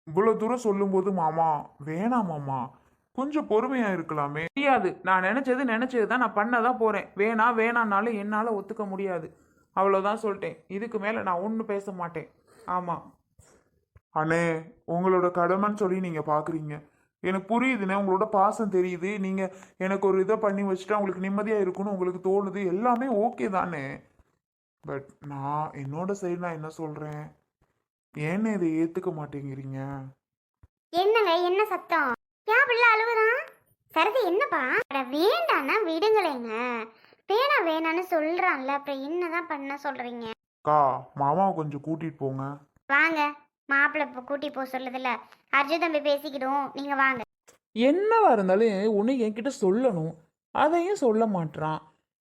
இவ்வளவு தூரம் சொல்லும்போது மாமா வேணாம் மாமா, கொஞ்சம் பொறுமையா இருக்கலாமே. முடியாது, நான் நினைச்சது தான் நான் பண்ணதான் போறேன். வேணான்னாலும் என்னால ஒத்துக்க முடியாது. அவ்வளவுதான் சொல்லிட்டேன். இதுக்கு மேல நான் ஒன்றும் பேச மாட்டேன். ஆமா அண்ணே, உங்களோட கடமைன்னு சொல்லி நீங்க பாக்குறீங்க. எனக்கு புரியுதுண்ணே, உங்களோட பாசம் தெரியுது. நீங்க எனக்கு ஒரு இதை பண்ணி வச்சுட்டா உங்களுக்கு நிம்மதியா இருக்குன்னு உங்களுக்கு தோணுது. எல்லாமே ஓகே தானே. பட் நான் என்னோட சைடு நான் என்ன சொல்றேன், ஏன்னு இதை ஏத்துக்க மாட்டேங்கிறீங்க? என்னங்க என்ன சத்தம்? ஏன் பிள்ளை அழுவுறான்? சரதி என்னப்பா? அட வேண்டான்னா விடுங்களேங்க. வேணான்னு சொல்றான்ல, அப்புறம் என்னதான் பண்ண சொல்றீங்க? அக்கா, மாமாவை கொஞ்சம் கூட்டிட்டு போங்க. வாங்க, மாப்பிள்ளை இப்போ கூட்டி போக சொல்லுதுல்ல, அர்ஜுன் தம்பி பேசிக்கிடும், நீங்க வாங்க. என்னவா இருந்தாலும் ஒன்று என்கிட்ட சொல்லணும், அதையும் சொல்ல மாட்றான்.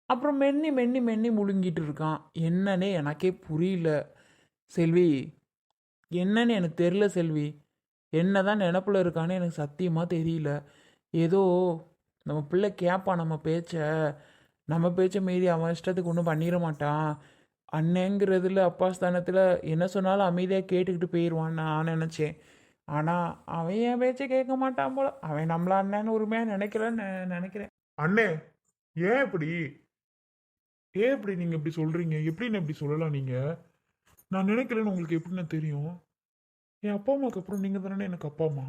அப்புறம் மென்னி மென்னி மென்னி முழுங்கிட்டு இருக்கான். என்னன்னே எனக்கே புரியல செல்வி. என்னன்னு எனக்கு தெரில செல்வி. என்னதான் நினப்புல இருக்கான்னு எனக்கு சத்தியமாக தெரியல. ஏதோ நம்ம பிள்ளை கேட்பான் நம்ம பேச்சை மீறி அவன் இஷ்டத்துக்கு ஒன்றும் பண்ணிட மாட்டான். அண்ணேங்கிறதுல அப்பா ஸ்தானத்தில் என்ன சொன்னாலும் அமைதியாக கேட்டுக்கிட்டு போயிடுவான்னு நான் நினச்சேன். ஆனால் அவன் என் பேச்சை கேட்க மாட்டான் போல. அவன் நம்மள அண்ணன்னு உரிமையாக நினைக்கலன்னு நினைக்கிறேன். அண்ணே, ஏன் இப்படி ஏன் இப்படி நீங்க இப்படி சொல்றீங்க? எப்படின்னு இப்படி சொல்லலாம் நீங்க? நான் நினைக்கிறேன்னு உங்களுக்கு எப்படின்னு தெரியும்? என் அப்பா அம்மாவுக்கு அப்புறம் நீங்க தானே எனக்கு அப்பா அம்மா.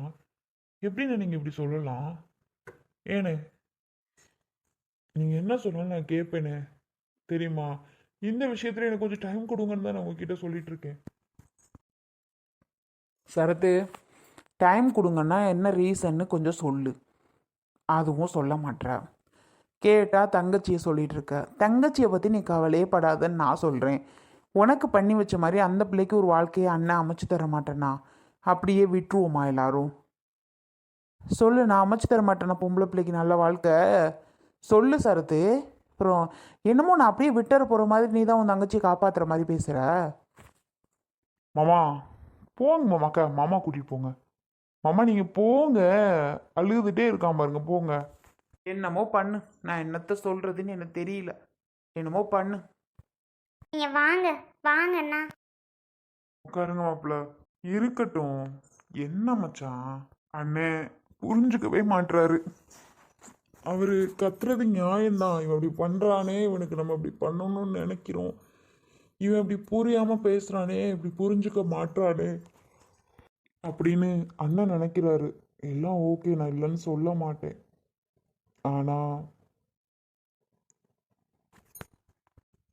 எப்படின்னு நீங்க இப்படி சொல்லலாம்? ஏனே, நீங்க என்ன சொன்னாலும் நான் கேட்பேனே, தெரியுமா? இந்த விஷயத்துல எனக்கு கொஞ்சம் டைம் கொடுங்கன்னு தான் நான் உங்ககிட்ட சொல்லிட்டு இருக்கேன். சரத்து, டைம் கொடுங்கன்னா என்ன ரீசன்னு கொஞ்சம் சொல்லு. அதுவும் சொல்ல மாட்டேற. கேட்டால் தங்கச்சியை சொல்லிட்டு இருக்க. தங்கச்சியை பற்றி நீ கவலையே படாதன்னு நான் சொல்கிறேன். உனக்கு பண்ணி வச்ச மாதிரி அந்த பிள்ளைக்கு ஒரு வாழ்க்கையை அண்ணன் அமைச்சு தர மாட்டேனா? அப்படியே விட்டுருவோமா எல்லாரும்? சொல்லு, நான் அமைச்சு தர மாட்டேனா பொம்பளை பிள்ளைக்கு நல்ல வாழ்க்கை? சொல்லு சரத்து. அப்புறம் என்னமோ நான் அப்படியே விட்டுற போகிற மாதிரி நீ தான் உன் தங்கச்சியை காப்பாற்றுற மாதிரி பேசுகிற. மாமா போங்க மாமாக்கா, மாமா கூட்டிட்டு போங்க. மாமா நீங்க போங்க, அழுதுகிட்டே இருக்கான் பாருங்க, போங்க. என்னமோ பண்ணு, நான் என்னத்த சொல்கிறதுன்னு எனக்கு தெரியல. என்னமோ பண்ணு. நீங்க வாங்க, வாங்கண்ணா. உட்காருங்க மாப்பிள்ள. இருக்கட்டும். என்ன மச்சான், அண்ணே புரிஞ்சுக்கவே மாட்றாரு. அவரு கத்துறது நியாயம்தான். இவன் அப்படி பண்றானே, இவனுக்கு நம்ம அப்படி பண்ணணும்னு நினைக்கிறோம். இவன் இப்படி புரியாம பேசுறானே, இப்படி புரிஞ்சுக்க மாட்றானே அப்படின்னு அண்ணன் நினைக்கிறாரு. எல்லாம் ஓகே, நான் இல்லைன்னு சொல்ல மாட்டேன். ஆனா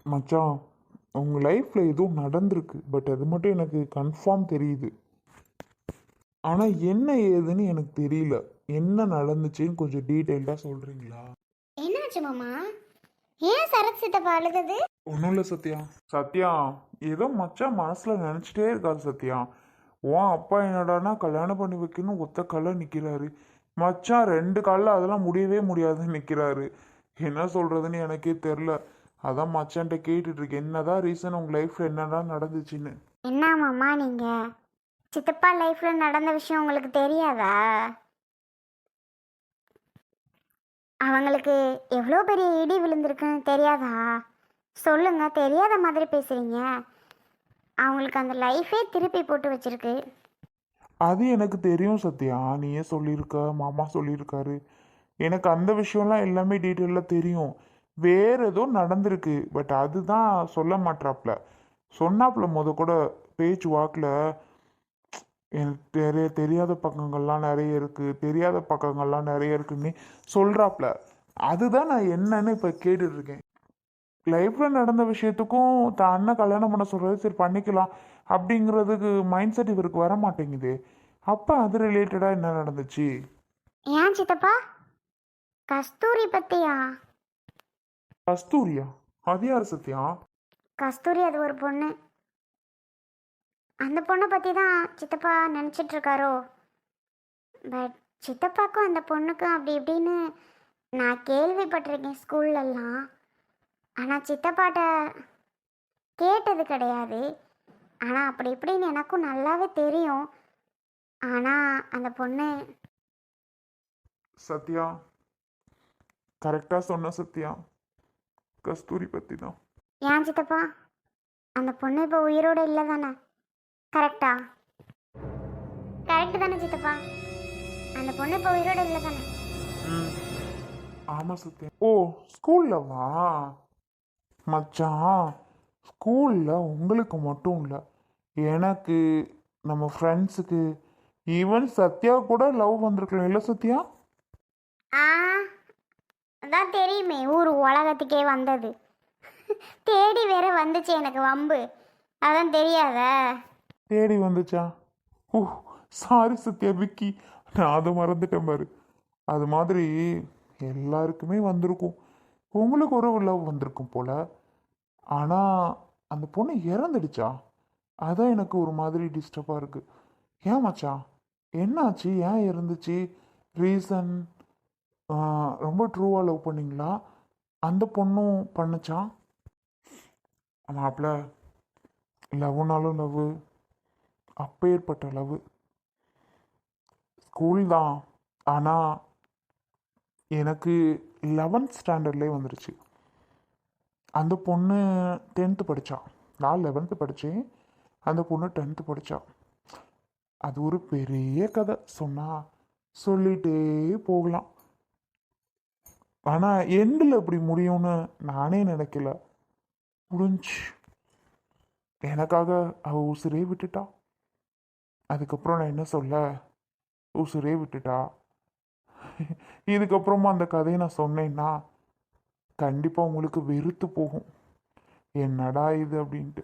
மச்சான், உங்க லைஃப்ல ஏதோ நடந்திருக்கு. பட் அது மட்டும் எனக்கு கன்ஃபார்ம் தெரியுது. ஆனா என்ன ஏதுன்னு எனக்கு தெரியல. என்ன நடந்துச்சுன்னு கொஞ்சம் டீட்டெயில்டா சொல்றீங்களா? என்னாச்சு மாமா? ஏன் சரத் சித்தப்பா அழுகுது? ஒன்றும் இல்லை சத்யா. சத்யா, ஏதோ மச்சான் மனசுல நினைச்சிட்டே இருக்காரு சத்யா. உன் அப்பா என்னடானா கல்யாணம் பண்ணி வைக்கணும் ஒத்த கால்ல நிக்கிறாரு. மச்சான் 2 கால்ல அதெல்லாம் முடியவே முடியாதுன்னு நிக்கிறாரு. என்ன சொல்றதுன்னு எனக்கே தெரில. அதான் மச்சான்ட்ட கேட்டுட்டு இருக்கேன், என்னதான் ரீசன், உங்க லைஃப்ல என்னதான் நடந்துச்சுன்னு. என்ன மாமா நீங்க? சித்தப்பா லைஃப்ல நடந்த விஷயம் உங்களுக்கு தெரியாதா? அவங்களுக்கு எவ்வளோ பெரிய இடி விழுந்திருக்குன்னு தெரியாதா? சொல்லுங்க, தெரியாத மாதிரி பேசுறீங்க. அவங்களுக்கு அந்த லைஃபே திருப்பி போட்டு வச்சிருக்கு. அது எனக்கு தெரியும் சத்யா, நீயே சொல்லியிருக்க, மாமா சொல்லியிருக்காரு. எனக்கு அந்த விஷயம்லாம் எல்லாமே டீட்டெயிலாக தெரியும். வேற ஏதோ நடந்திருக்கு. பட் அதுதான் சொல்ல மாட்டாப்ல. சொன்னாப்புல கூட பேச்சு வாக்கில் எனக்கு தெரியாத பக்கங்கள்லாம் நிறைய இருக்கு, தெரியாத பக்கங்கள்லாம் நிறைய இருக்குன்னு சொல்றாப்ல. அதுதான் நான் என்னன்னு இப்போ கேட்டுட்டு இருக்கேன். லைஃப்ல நடந்த விஷயத்துக்கும் தான் அண்ணன் கல்யாணம் பண்ண சொல்றது சரி பண்ணிக்கலாம் அப்படிங்கிறதுக்கு மைண்ட் செட் இவருக்கு வர மாட்டேங்குது. அப்போ அது ரிலேட்டடா என்ன நடந்துச்சு? ஏன் சித்தப்பா? கஸ்தூரி பத்தியா? கஸ்தூரியா? அது யார் சத்யா? கஸ்தூரி அது ஒரு பொண்ணு. அந்த பொண்ணை பற்றி தான் சித்தப்பா நினச்சிட்டு இருக்காரோ? பட் சித்தப்பாக்கும் அந்த பொண்ணுக்கும் அப்படி இப்படின்னு நான் கேள்விப்பட்டிருக்கேன் ஸ்கூல்லலாம். ஆனால் சித்தப்பாட்ட கேட்டது கிடையாது. ஆனால் அப்படி இப்படின்னு எனக்கும் நல்லாவே தெரியும். ஆனால் அந்த பொண்ணு சத்யா, கரெக்டா சொன்ன சத்யா. கஸ்தூரி பத்தி தான். ஏன் சித்தப்பா? அந்த பொண்ணு இப்போ உயிரோடு இல்லை தானே? கரெக்டா? கரெக்டு தானே சித்தப்பா? அந்த பொண்ணு இப்போ உயிரோட இல்லை தானே? ம் ஆமாம் சத்யா. ஓ, ஸ்கூலில் வா மச்சான். ஸ்கூலில் உங்களுக்கு மட்டும் இல்லை, எனக்கு, நம்ம ஃப்ரெண்ட்ஸுக்கு, ஈவன் சத்யா கூட லவ் வந்திருக்கலாம் இல்லை சத்யா? ஆ, அதான் தெரியுமே, ஊர் உலகத்துக்கே வந்தது. தேடி வேற வந்துச்சு எனக்கு வம்பு. அதான் தெரியாதா? தேடி வந்துச்சா? ஓ, சாரி சத்யா, விக்கி, நான் அதை மறந்துட்டேன் பாரு. அது மாதிரி எல்லாருக்குமே வந்திருக்கும். உங்களுக்கு ஒரு லவ் வந்திருக்கும் போல. ஆனால் அந்த பொண்ணு இறந்துடுச்சா? அதான் எனக்கு ஒரு மாதிரி டிஸ்டர்பாக இருக்கு. ஏன் மச்சான், என்னாச்சு? ஏன் இறந்துச்சு? ரீசன்? ரொம்ப ட்ரூவாக லவ் பண்ணீங்களா? அந்த பொண்ணும் பண்ணுச்சா? மாப்பிள்ள, லவ்னாலும் லவ், அப்பேற்பட்ட லவ். ஸ்கூல் தான், ஆனால் எனக்கு 11th ஸ்டாண்டர்ட்லேயே வந்துருச்சு. அந்த பொண்ணு 10th படித்தா. நான் 11th படித்தேன், அந்த பொண்ணு 10th படித்தா. அது ஒரு பெரிய கதை, சொன்னால் சொல்லிகிட்டே போகலாம். ஆனால் எண்டில் இப்படி முடியும்னு நானே நினைக்கல. முடிஞ்சு. எனக்காக அவள் உசுரே விட்டுட்டா. அதுக்கப்புறம் நான் என்ன சொல்ல, உசுரே விட்டுட்டா. இதுக்கப்புறமா அந்த கதையை நான் சொன்னேன்னா கண்டிப்பாக உங்களுக்கு வெறுத்து போகும். என்னடா இது அப்படின்ட்டு.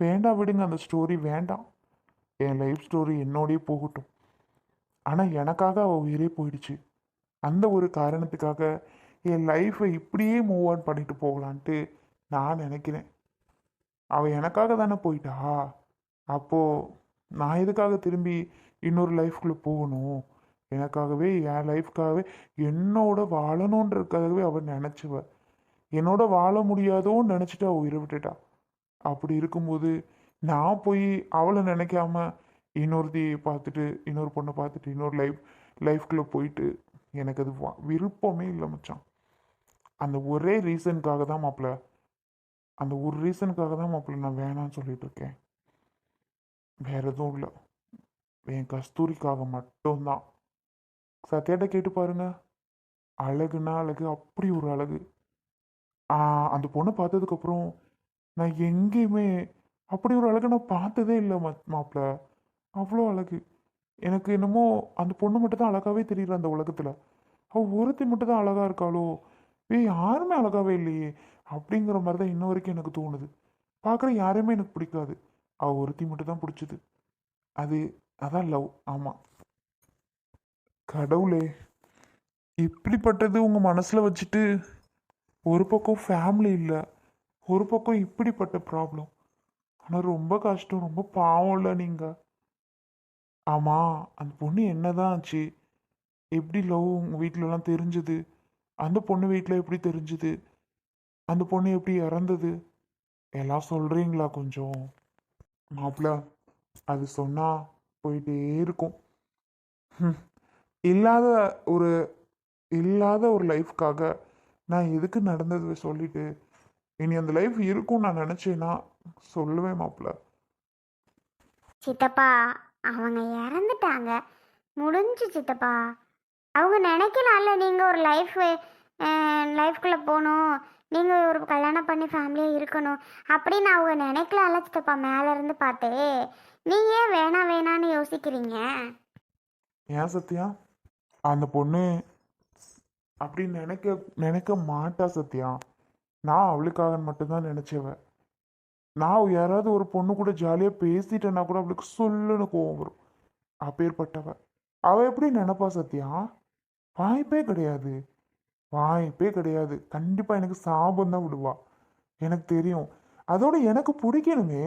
வேண்டாம், விடுங்க, அந்த ஸ்டோரி வேண்டாம். என் லைஃப் ஸ்டோரி என்னோடய போகட்டும். ஆனால் எனக்காக அவள் உயிரே போயிடுச்சு. அந்த ஒரு காரணத்துக்காக என் லைஃப்பை இப்படியே மூவ் ஆன் பண்ணிட்டு போகலான்ட்டு நான் நினைக்கிறேன். அவள் எனக்காக தானே போயிட்டா, அப்போது நான் எதுக்காக திரும்பி இன்னொரு லைஃப்குள்ளே போகணும்? எனக்காகவே, என் லைஃப்காகவே, என்னோட வாழணுன்றதுக்காகவே அவள் நினச்சிவ. என்னோட வாழ முடியாதோன்னு நினச்சிட்டு அவள் உயிரை விட்டுட்டா. அப்படி இருக்கும்போது நான் போய் அவளை நினைக்காம இன்னொருத்தையை பார்த்துட்டு, இன்னொரு பொண்ணை பார்த்துட்டு, இன்னொரு லைஃப்குள்ளே போயிட்டு எனக்கு அது விருப்பமே இல்லை மச்சான். அந்த ஒரே ரீசனுக்காக தான் மாப்பிள்ள, அந்த ஒரு ரீசனுக்காக தான் மாப்பிள்ள நான் வேணான்னு சொல்லிட்டு இருக்கேன். வேற எதுவும் இல்லை, என் கஸ்தூரிக்காக மட்டும்தான். சத்யாட்ட கேட்டு பாருங்க, அழகுனா அழகு, அப்படி ஒரு அழகு. அந்த பொண்ணை பார்த்ததுக்கப்புறம் நான் எங்கேயுமே அப்படி ஒரு அழகை நான் பார்த்ததே இல்லை மாப்பிள்ள. அவ்வளோ அழகு. எனக்கு என்னமோ அந்த பொண்ணு மட்டும் தான் அழகாவே தெரியல அந்த உலகத்தில். அவள் ஒருத்தி மட்டும் தான் அழகா இருக்காளோ, யாருமே அழகாவே இல்லையே அப்படிங்கிற மாதிரி தான் இன்ன வரைக்கும் எனக்கு தோணுது. பார்க்குற யாரையுமே எனக்கு பிடிக்காது, அவள் ஒருத்தி மட்டும் தான் பிடிச்சிது. அதான் லவ். ஆமாம். கடவுளே, இப்படிப்பட்டது உங்கள் மனசில் வச்சுட்டு, ஒரு பக்கம் ஃபேமிலி இல்லை, ஒரு பக்கம் இப்படிப்பட்ட ப்ராப்ளம். ஆனால் ரொம்ப கஷ்டம், ரொம்ப பாவம் இல்லை நீங்கள்? ஆமாம், அந்த பொண்ணு என்னதான் ஆச்சு? எப்படி லவ் உங்கள் வீட்டிலலாம் தெரிஞ்சுது? அந்த பொண்ணு வீட்டில் எப்படி தெரிஞ்சுது? அந்த பொண்ணு எப்படி இறந்தது? எல்லாம் சொல்கிறீங்களா கொஞ்சம்? மாப்பிள்ள, அது சொன்னால் போயிட்டே இருக்கும். இல்லாத ஒரு இல்லாத ஒரு லைஃப்காக நான் எதுக்கு நடந்தது சொல்லிட்டு இனி அந்த லைஃப் இருக்கும்னு நான் நினச்சேன்னா சொல்லுவேன் மாப்பிள்ள. சித்தப்பா, அவங்க இறந்துட்டாங்க, முடிஞ்சு சித்தப்பா. அவங்க நினைக்கலாம்ல நீங்கள் ஒரு லைஃப்குள்ளே போகணும், நீங்கள் ஒரு கல்யாணம் பண்ணி ஃபேமிலியாக இருக்கணும் அப்படின்னு அவங்க நினைக்கலாம்ல சித்தப்பா, மேலேருந்து பார்த்து. நீங்கள் ஏன் வேணாம் வேணான்னு யோசிக்கிறீங்க? ஏன் சத்யா, அந்த பொண்ணு அப்படி நினைக்க மாட்டா சத்யா. நான் அவளுக்காக மட்டும்தான் நினச்சவன். நான் யாராவது ஒரு பொண்ணு கூட ஜாலியாக பேசிட்டேன்னா கூட அவளுக்கு சொல்லுன்னு கோவம் வரும். அப்பேற்பட்டவ அவள் எப்படி நினைப்பா சத்யா? வாய்ப்பே கிடையாது, வாய்ப்பே கிடையாது. கண்டிப்பாக எனக்கு சாபம் தான் விடுவா, எனக்கு தெரியும். அதோட எனக்கு பிடிக்கணுமே,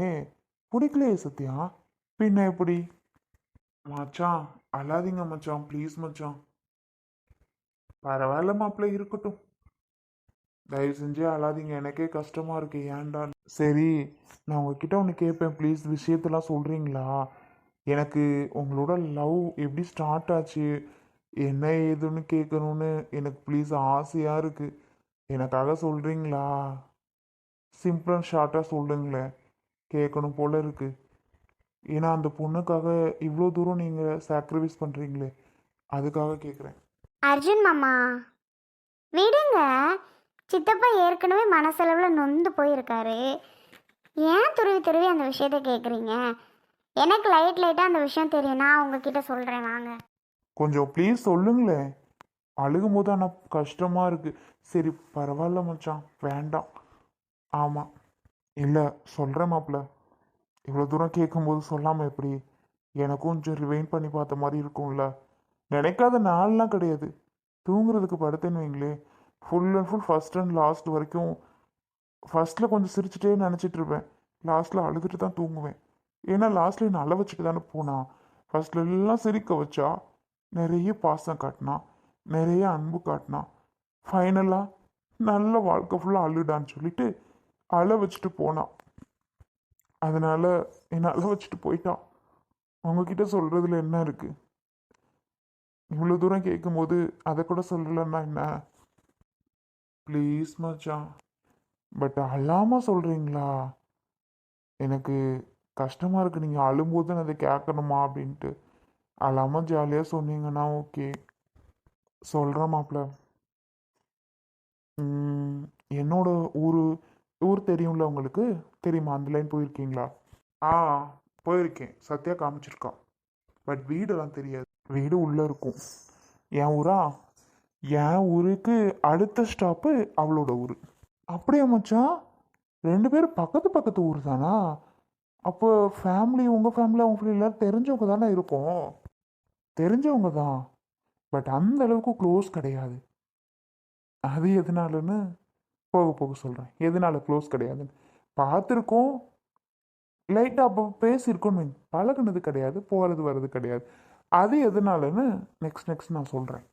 பிடிக்கலையே சத்யா, பின்ன எப்படி? மச்சான் அழாதீங்க மச்சான், ப்ளீஸ் மச்சான். பரவாயில்ல மாப்பிள்ளை, இருக்கட்டும். தயவு செஞ்சு அழாதீங்க, எனக்கே கஷ்டமா இருக்கு, ஏன்டா. சரி, நான் உங்ககிட்ட ஒன்று கேட்பேன் ப்ளீஸ், விஷயத்தெல்லாம் சொல்கிறீங்களா? எனக்கு உங்களோட லவ் எப்படி ஸ்டார்ட் ஆச்சு, என்ன ஏதுன்னு கேட்கணும்னு எனக்கு ப்ளீஸ் ஆசையாக இருக்குது. எனக்காக சொல்கிறீங்களா? சிம்பிள் அண்ட் ஷார்ட்டாக சொல்லுங்களேன், கேட்கணும் போல இருக்குது. ஏன்னா அந்த பொண்ணுக்காக இவ்வளோ தூரம் நீங்கள் சாக்ரிஃபைஸ் பண்ணுறீங்களே, அதுக்காக கேட்குறேன். அர்ஜுன் மாமா விடுங்க. சித்தப்பா ஏற்கனவே மனசளவில் நொந்து போயிருக்காரு. ஏன் துருவி துருவி அந்த விஷயத்த கேட்குறீங்க? எனக்கு லைட்டாக அந்த விஷயம் தெரியும். நான் உங்ககிட்ட சொல்கிறேன் வாங்க. கொஞ்சம் ப்ளீஸ் சொல்லுங்களேன். அழுகும் போது ஆனால் கஷ்டமாக இருக்குது. சரி பரவாயில்ல மச்சான், வேண்டாம். ஆமாம், இல்லை சொல்கிறேன் மாப்பிள்ள. இவ்வளோ தூரம் கேட்கும்போது சொல்லாமல் எப்படி? எனக்கும் கொஞ்சம் ரிவைன் பண்ணி பார்த்த மாதிரி இருக்கும்ல. நினைக்காத நாள்லாம் கிடையாது. தூங்குறதுக்கு படுத்தேன்னு வைங்களே, full and full first and last வரைக்கும். ஃபஸ்ட்டில் கொஞ்சம் சிரிச்சுட்டே நினச்சிட்டு இருப்பேன், லாஸ்ட்டில் அழுதுட்டு தான் தூங்குவேன். ஏன்னா லாஸ்ட்டில் என்ன அழ வச்சுட்டு தானே போனான். ஃபஸ்ட்ல எல்லாம் சிரிக்க வச்சா, நிறைய பாசம் காட்டினான், நிறைய அன்பு காட்டினான். ஃபைனலாக நல்ல வாழ்க்கை ஃபுல்லாக அழுடான்னு சொல்லிட்டு அழ வச்சுட்டு போனான். அதனால என்னை அழ வச்சுட்டு போயிட்டான். உங்ககிட்ட சொல்கிறதுல என்ன இருக்குது? இவ்வளோ தூரம் கேட்கும்போது அதை கூட சொல்லலைன்னா என்ன? ப்ளீஸ் மச்சான், பட் அழாமல் சொல்கிறீங்களா? எனக்கு கஷ்டமாக இருக்குது. நீங்கள் அழும்போது நான் அதை கேட்கணுமா அப்படின்ட்டு. அழாமல் ஜாலியாக சொன்னீங்கன்னா ஓகே. சொல்கிறேன் மாப்பிள்ள. என்னோட ஊர் ஊர் தெரியும்ல உங்களுக்கு? தெரியுமா? அந்த லைன் போயிருக்கீங்களா? ஆ, போயிருக்கேன். சத்யா காமிச்சிருக்கான். பட் வீடெல்லாம் தெரியாது. வீடு உள்ளே இருக்கும். என் ஊரா? என் ஊருக்கு அடுத்த ஸ்டாப்பு அவளோட ஊர். அப்படியா மச்சான்? 2 பேரும் பக்கத்து பக்கத்து ஊர் தானா? அப்போ ஃபேமிலி, உங்கள் ஃபேமிலி அவங்க ஃபேமிலி எல்லோரும் தெரிஞ்சவங்க தானே இருக்கும். தெரிஞ்சவங்க தான், பட் அந்த அளவுக்கு க்ளோஸ் கிடையாது. அது எதனாலன்னு போக போக சொல்கிறேன். எதனால க்ளோஸ் கிடையாதுன்னு. பார்த்துருக்கோம், லைட்டாக அப்போ பேசியிருக்கோன்னு வைங்க. பழகுனது கிடையாது, போகிறது வர்றது கிடையாது. அது எதனாலன்னு நெக்ஸ்ட் நான் சொல்கிறேன்.